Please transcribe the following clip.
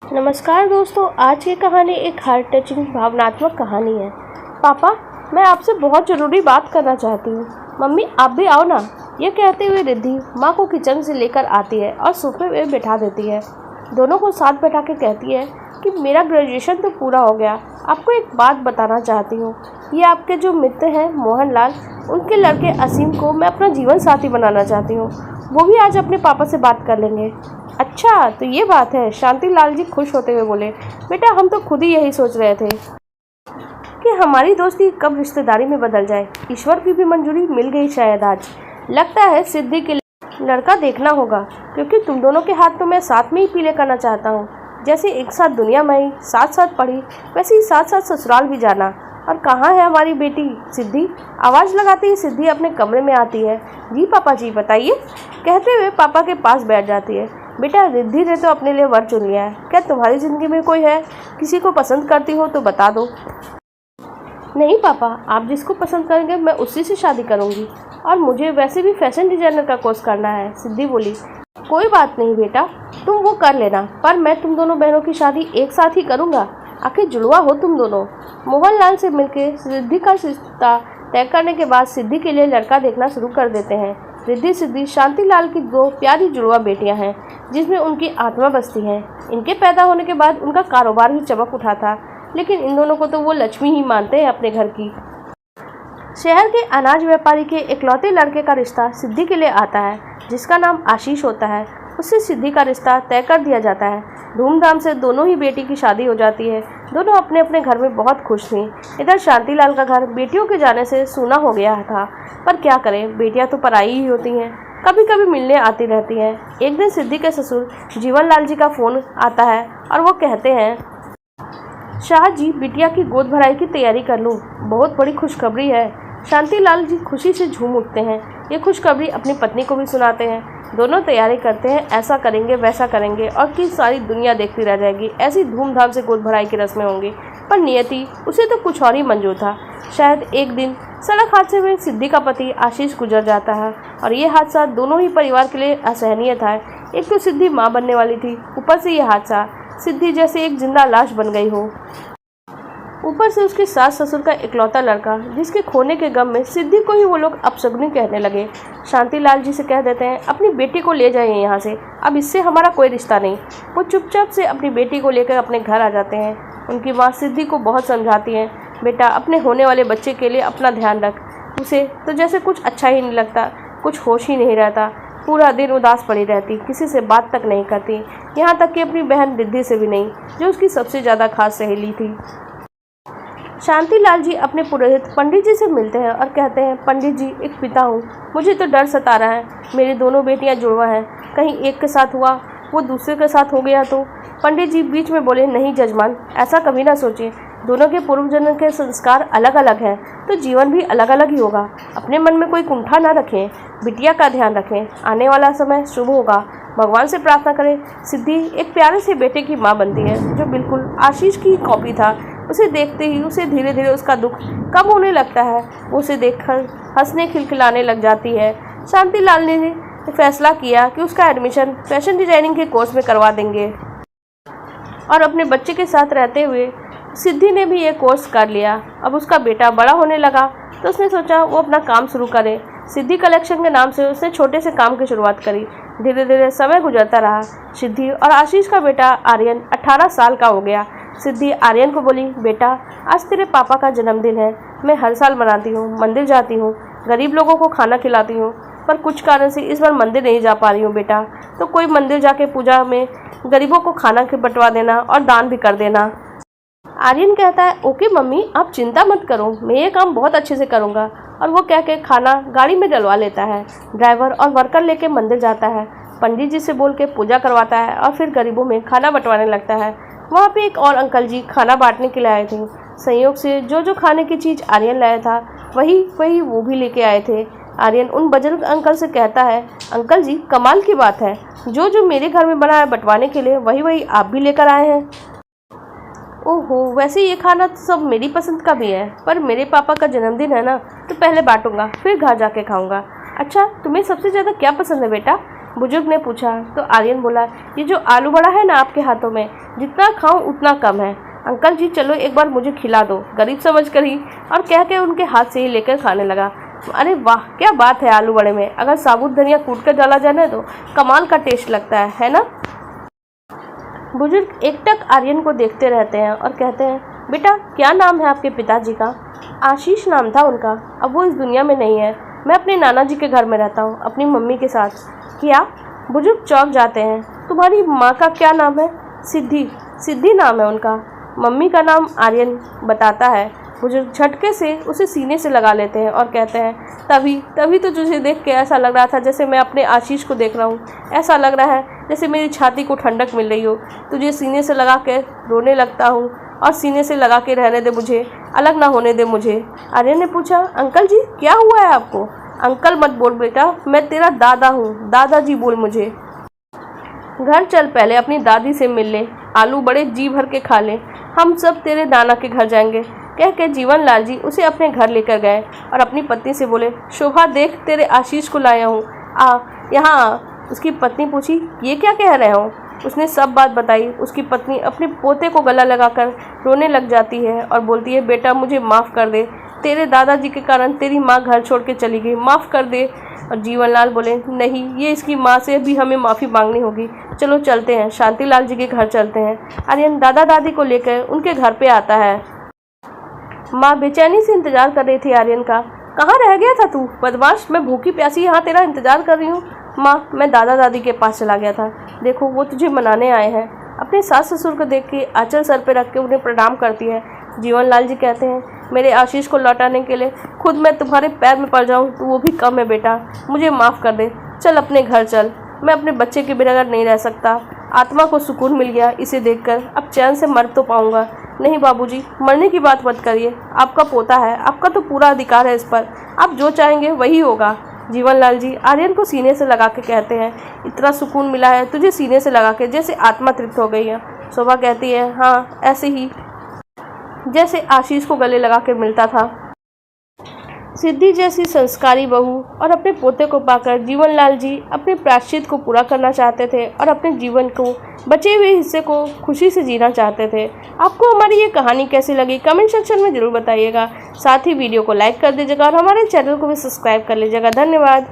नमस्कार दोस्तों, आज की कहानी एक हार्ट टचिंग भावनात्मक कहानी है। पापा, मैं आपसे बहुत ज़रूरी बात करना चाहती हूँ। मम्मी, आप भी आओ ना। ये कहते हुए रिद्धि माँ को किचन से लेकर आती है और सोफे में बिठा देती है। दोनों को साथ बैठा के कहती है कि मेरा ग्रेजुएशन तो पूरा हो गया, आपको एक बात बताना चाहती हूँ। ये आपके जो मित्र हैं मोहनलाल, उनके लड़के असीम को मैं अपना जीवन साथी बनाना चाहती हूँ। वो भी आज अपने पापा से बात कर लेंगे। अच्छा, तो ये बात है। शांति लाल जी खुश होते हुए बोले, बेटा हम तो खुद ही यही सोच रहे थे कि हमारी दोस्ती कब रिश्तेदारी में बदल जाए। ईश्वर की भी मंजूरी मिल गई शायद आज। लगता है सिद्धि के लिए लड़का देखना होगा, क्योंकि तुम दोनों के हाथ तो मैं साथ में ही पीले करना चाहता हूँ। जैसे एक साथ दुनिया में आई, साथ साथ पढ़ी, वैसे ही साथ साथ ससुराल भी जाना। और कहाँ है हमारी बेटी सिद्धि? आवाज़ लगाते ही सिद्धि अपने कमरे में आती है। जी पापा जी, बताइए, कहते हुए पापा के पास बैठ जाती है। बेटा, रिद्धि ने तो अपने लिए वर चुन लिया है। क्या तुम्हारी ज़िंदगी में कोई है? किसी को पसंद करती हो तो बता दो। नहीं पापा, आप जिसको पसंद करेंगे मैं उसी से शादी करूंगी, और मुझे वैसे भी फैशन डिजाइनर का कोर्स करना है। सिद्धि बोली, कोई बात नहीं बेटा, तुम वो कर लेना, पर मैं तुम दोनों बहनों की शादी एक साथ ही करूंगा। आखिर जुड़वा हो तुम दोनों। मोहनलाल से मिलकर सिद्धि का रिश्ता तय करने के बाद सिद्धि के लिए लड़का देखना शुरू कर देते हैं। रिद्धि सिद्धि शांतिलाल की दो प्यारी जुड़वा बेटियां हैं, जिसमें उनकी आत्मा बसती है। इनके पैदा होने के बाद उनका कारोबार ही चमक उठा था, लेकिन इन दोनों को तो वो लक्ष्मी ही मानते हैं अपने घर की। शहर के अनाज व्यापारी के इकलौते लड़के का रिश्ता सिद्धि के लिए आता है, जिसका नाम आशीष होता है। उससे सिद्धि का रिश्ता तय कर दिया जाता है। धूमधाम से दोनों ही बेटी की शादी हो जाती है। दोनों अपने अपने घर में बहुत खुश थीं। इधर शांतिलाल का घर बेटियों के जाने से सूना हो गया था, पर क्या करें, बेटियां तो पराई ही होती हैं। कभी कभी मिलने आती रहती हैं। एक दिन सिद्धि के ससुर जीवनलाल जी का फ़ोन आता है और वो कहते हैं, शाह जी, बिटिया की गोद भराई की तैयारी कर लो, बहुत बड़ी खुशखबरी है। शांतिलाल जी खुशी से झूम उठते हैं। ये खुशखबरी अपनी पत्नी को भी सुनाते हैं। दोनों तैयारी करते हैं, ऐसा करेंगे वैसा करेंगे, और कि सारी दुनिया देखती रह जाएगी। ऐसी धूमधाम से गोद भराई की रस्में होंगी। पर नियति, उसे तो कुछ और ही मंजूर था। शायद एक दिन सड़क हादसे में सिद्धि का पति आशीष गुजर जाता है, और ये हादसा दोनों ही परिवार के लिए असहनीय था। एक तो सिद्धि माँ बनने वाली थी, ऊपर से ये हादसा। सिद्धि जैसे एक जिंदा लाश बन गई हो, ऊपर से उसके सास ससुर का इकलौता लड़का, जिसके खोने के गम में सिद्धि को ही वो लोग अपशगुनी कहने लगे। शांतिलाल जी से कह देते हैं, अपनी बेटी को ले जाइए यहाँ से, अब इससे हमारा कोई रिश्ता नहीं। वो चुपचाप से अपनी बेटी को लेकर अपने घर आ जाते हैं। उनकी माँ सिद्धि को बहुत समझाती हैं, बेटा अपने होने वाले बच्चे के लिए अपना ध्यान रख। उसे तो जैसे कुछ अच्छा ही नहीं लगता, कुछ होश ही नहीं रहता। पूरा दिन उदास पड़ी रहती, किसी से बात तक नहीं करती, यहाँ तक कि अपनी बहन रिद्धि से भी नहीं, जो उसकी सबसे ज़्यादा खास सहेली थी। शांतिलाल जी अपने पुरोहित पंडित जी से मिलते हैं और कहते हैं, पंडित जी, एक पिता हूँ, मुझे तो डर सता रहा है। मेरी दोनों बेटियाँ जुड़वा हैं, कहीं एक के साथ हुआ वो दूसरे के साथ हो गया तो। पंडित जी बीच में बोले, नहीं जजमान, ऐसा कभी ना सोचें। दोनों के पूर्व जन्म के संस्कार अलग अलग हैं, तो जीवन भी अलग अलग ही होगा। अपने मन में कोई कुंठा ना रखें, बिटिया का ध्यान रखें, आने वाला समय शुभ होगा। भगवान से प्रार्थना करें। सिद्धि एक प्यारे से बेटे की माँ बनती है, जो बिल्कुल आशीष की कॉपी था। उसे देखते ही उसे धीरे धीरे उसका दुख कम होने लगता है। वो उसे देखकर हंसने खिलखिलाने लग जाती है। शांतिलाल ने फैसला किया कि उसका एडमिशन फैशन डिजाइनिंग के कोर्स में करवा देंगे, और अपने बच्चे के साथ रहते हुए सिद्धि ने भी ये कोर्स कर लिया। अब उसका बेटा बड़ा होने लगा, तो उसने सोचा वो अपना काम शुरू करे। सिद्धि कलेक्शन के नाम से उसने छोटे से काम की शुरुआत करी। धीरे धीरे समय गुजरता रहा। सिद्धि और आशीष का बेटा आर्यन 18 साल का हो गया। सिद्धि आर्यन को बोली, बेटा आज तेरे पापा का जन्मदिन है। मैं हर साल मनाती हूँ, मंदिर जाती हूँ, गरीब लोगों को खाना खिलाती हूँ, पर कुछ कारण से इस बार मंदिर नहीं जा पा रही हूँ बेटा। तो कोई मंदिर जाके पूजा में गरीबों को खाना बंटवा देना और दान भी कर देना। आर्यन कहता है, ओके मम्मी, आप चिंता मत करो, मैं ये काम बहुत अच्छे से करूँगा। और वो कह के खाना गाड़ी में डलवा लेता है। ड्राइवर और वर्कर लेके मंदिर जाता है, पंडित जी से बोल के पूजा करवाता है, और फिर गरीबों में खाना बंटवाने लगता है। वहाँ पे एक और अंकल जी खाना बांटने के लिए आए थे। संयोग से जो जो खाने की चीज़ आर्यन लाया था, वही वही वो भी लेके आए थे। आर्यन उन बुजुर्ग अंकल से कहता है, अंकल जी कमाल की बात है, जो जो मेरे घर में बना है बंटवाने के लिए, वही वही आप भी लेकर आए हैं। ओहो, वैसे ये खाना तो सब मेरी पसंद का भी है, पर मेरे पापा का जन्मदिन है ना, तो पहले बांटूंगा, फिर घर जाके खाऊंगा। अच्छा, तुम्हें सबसे ज़्यादा क्या पसंद है बेटा? बुजुर्ग ने पूछा तो आर्यन बोला, ये जो आलू बड़ा है ना आपके हाथों में, जितना खाऊं उतना कम है। अंकल जी चलो एक बार मुझे खिला दो, गरीब समझ कर ही, और कह के उनके हाथ से ही लेकर खाने लगा। अरे वाह क्या बात है आलू बड़े में, अगर साबुत धनिया कूट कर डाला जाए ना तो कमाल का टेस्ट लगता है ना। बुजुर्ग एकटक आर्यन को देखते रहते हैं और कहते हैं, बेटा क्या नाम है आपके पिताजी का? आशीष नाम था उनका, अब वो इस दुनिया में नहीं है। मैं अपने नाना जी के घर में रहता हूँ अपनी मम्मी के साथ। क्या? बुजुर्ग चौंक जाते हैं। तुम्हारी माँ का क्या नाम है? सिद्धि। सिद्धि नाम है उनका। मम्मी का नाम आर्यन बताता है। बुजुर्ग झटके से उसे सीने से लगा लेते हैं और कहते हैं, तभी तो तुझे देख के ऐसा लग रहा था जैसे मैं अपने आशीष को देख रहा हूँ। ऐसा लग रहा है जैसे मेरी छाती को ठंडक मिल रही हो। तुझे सीने से लगा के रोने लगता हूँ और सीने से लगा के रहने दे मुझे, अलग ना होने दे मुझे। आर्यन ने पूछा, अंकल जी क्या हुआ है आपको? अंकल मत बोल बेटा, मैं तेरा दादा हूँ, दादाजी बोल मुझे। घर चल पहले अपनी दादी से मिल ले, आलू बड़े जी भर के खा ले, हम सब तेरे नाना के घर जाएंगे। कह के जीवनलाल जी उसे अपने घर लेकर गए और अपनी पत्नी से बोले, शोभा देख तेरे आशीष को लाया हूँ, आ यहाँ आ। उसकी पत्नी पूछी, ये क्या कह रहे हो? उसने सब बात बताई। उसकी पत्नी अपने पोते को गला लगाकर रोने लग जाती है और बोलती है, बेटा मुझे माफ़ कर दे, तेरे दादाजी के कारण तेरी माँ घर छोड़ के चली गई, माफ़ कर दे। और जीवनलाल बोले, नहीं ये इसकी माँ से भी हमें माफ़ी मांगनी होगी, चलो चलते हैं, शांतिलाल जी के घर चलते हैं। आर्यन दादा दादी को लेकर उनके घर पे आता है। माँ बेचैनी से इंतजार कर रही थी आर्यन का। कहाँ रह गया था तू बदमाश, मैं भूखी प्यासी यहाँ तेरा इंतजार कर रही हूँ। माँ मैं दादा दादी के पास चला गया था, देखो वो तुझे मनाने आए हैं। अपने सास ससुर को देख के आंचल सर पे रख के उन्हें प्रणाम करती है। जीवनलाल जी कहते हैं, मेरे आशीष को लौटाने के लिए खुद मैं तुम्हारे पैर में पड़ जाऊँ तो वो भी कम है बेटा, मुझे माफ़ कर दे, चल अपने घर चल। मैं अपने बच्चे के बिना नहीं रह सकता, आत्मा को सुकून मिल गया इसे देखकर, अब चैन से मर तो पाऊंगा। नहीं बाबूजी मरने की बात मत करिए, आपका पोता है, आपका तो पूरा अधिकार है इस पर, आप जो चाहेंगे वही होगा। जीवनलाल जी आर्यन को सीने से लगा के कहते हैं, इतना सुकून मिला है तुझे सीने से लगा के, जैसे आत्मा तृप्त हो गई है। शोभा कहती है, हाँ ऐसे ही जैसे आशीष को गले लगा के मिलता था। सिद्धि जैसी संस्कारी बहू और अपने पोते को पाकर जीवनलाल जी अपने प्रायश्चित को पूरा करना चाहते थे और अपने जीवन को बचे हुए हिस्से को खुशी से जीना चाहते थे। आपको हमारी ये कहानी कैसी लगी कमेंट सेक्शन में ज़रूर बताइएगा। साथ ही वीडियो को लाइक कर दीजिएगा और हमारे चैनल को भी सब्सक्राइब कर लीजिएगा। धन्यवाद।